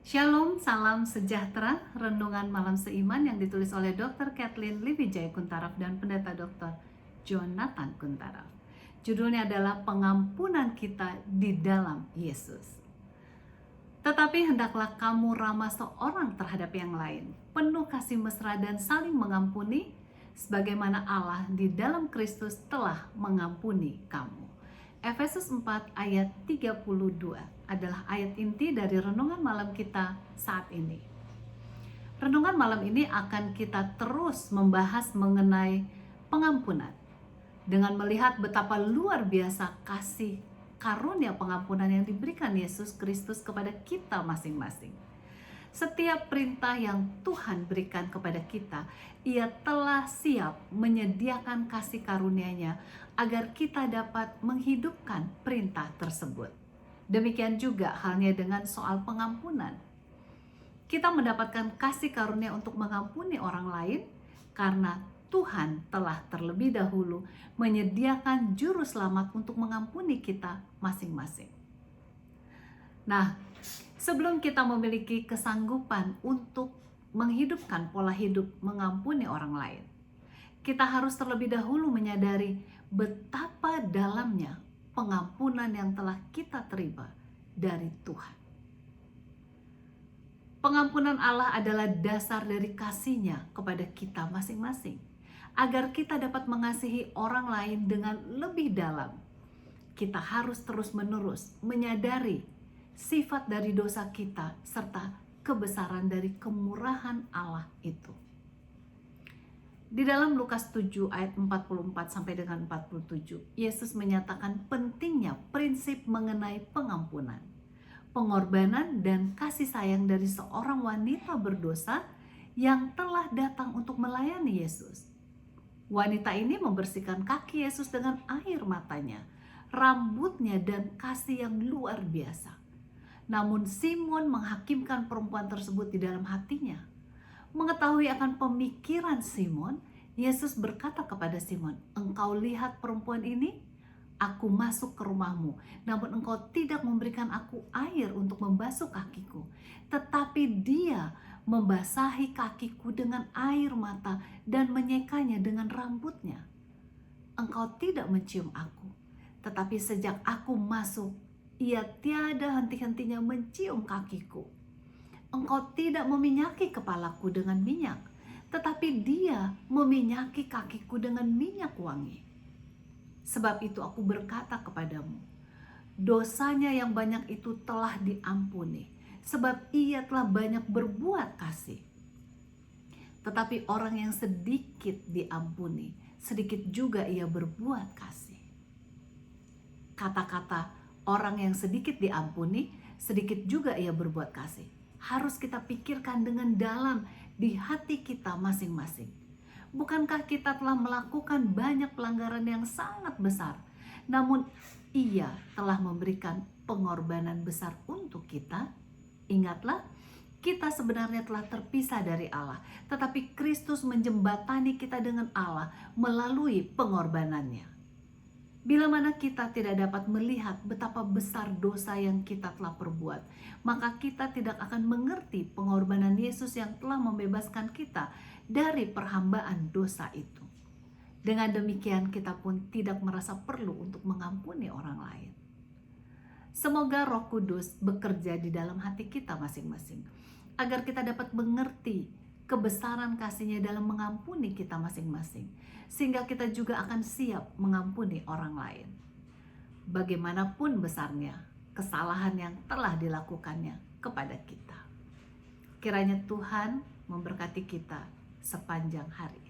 Shalom, salam sejahtera, renungan malam seiman yang ditulis oleh Dr. Kathleen Liwijaya Kuntaraf dan Pendeta Dr. Jonathan Kuntaraf. Judulnya adalah Pengampunan Kita di Dalam Yesus. Tetapi hendaklah kamu ramah seorang terhadap yang lain, penuh kasih mesra dan saling mengampuni, sebagaimana Allah di dalam Kristus telah mengampuni kamu. Efesus 4 ayat 32 adalah ayat inti dari renungan malam kita saat ini. Renungan malam ini akan kita terus membahas mengenai pengampunan. Dengan melihat betapa luar biasa kasih karunia pengampunan yang diberikan Yesus Kristus kepada kita masing-masing. Setiap perintah yang Tuhan berikan kepada kita, Ia telah siap menyediakan kasih karunia-Nya agar kita dapat menghidupkan perintah tersebut. Demikian juga halnya dengan soal pengampunan. Kita mendapatkan kasih karunia untuk mengampuni orang lain karena Tuhan telah terlebih dahulu menyediakan juru selamat untuk mengampuni kita masing-masing. Nah, sebelum kita memiliki kesanggupan untuk menghidupkan pola hidup mengampuni orang lain, kita harus terlebih dahulu menyadari betapa dalamnya pengampunan yang telah kita terima dari Tuhan. Pengampunan Allah adalah dasar dari kasih-Nya kepada kita masing-masing, agar kita dapat mengasihi orang lain dengan lebih dalam. Kita harus terus-menerus menyadari sifat dari dosa kita serta kebesaran dari kemurahan Allah itu. Di dalam Lukas 7 ayat 44 sampai dengan 47, Yesus menyatakan pentingnya prinsip mengenai pengampunan, pengorbanan dan kasih sayang dari seorang wanita berdosa yang telah datang untuk melayani Yesus. Wanita ini membersihkan kaki Yesus dengan air matanya, rambutnya dan kasih yang luar biasa. Namun Simon menghakimkan perempuan tersebut di dalam hatinya. Mengetahui akan pemikiran Simon, Yesus berkata kepada Simon, "Engkau lihat perempuan ini? Aku masuk ke rumahmu, namun engkau tidak memberikan aku air untuk membasuh kakiku. Tetapi dia membasahi kakiku dengan air mata dan menyekanya dengan rambutnya. Engkau tidak mencium aku, tetapi sejak aku masuk, Ia tiada henti-hentinya mencium kakiku. Engkau tidak meminyaki kepalaku dengan minyak, tetapi Dia meminyaki kakiku dengan minyak wangi. Sebab itu aku berkata kepadamu, dosanya yang banyak itu telah diampuni, sebab ia telah banyak berbuat kasih. Tetapi orang yang sedikit diampuni, sedikit juga ia berbuat kasih." Kata-kata orang yang sedikit diampuni, sedikit juga ia berbuat kasih, harus kita pikirkan dengan dalam di hati kita masing-masing. Bukankah kita telah melakukan banyak pelanggaran yang sangat besar, namun Ia telah memberikan pengorbanan besar untuk kita? Ingatlah, kita sebenarnya telah terpisah dari Allah, tetapi Kristus menjembatani kita dengan Allah melalui pengorbanannya. Bila mana kita tidak dapat melihat betapa besar dosa yang kita telah perbuat, maka kita tidak akan mengerti pengorbanan Yesus yang telah membebaskan kita dari perhambaan dosa itu. Dengan demikian kita pun tidak merasa perlu untuk mengampuni orang lain. Semoga Roh Kudus bekerja di dalam hati kita masing-masing, agar kita dapat mengerti kebesaran kasih-Nya dalam mengampuni kita masing-masing, sehingga kita juga akan siap mengampuni orang lain. Bagaimanapun besarnya kesalahan yang telah dilakukannya kepada kita. Kiranya Tuhan memberkati kita sepanjang hari.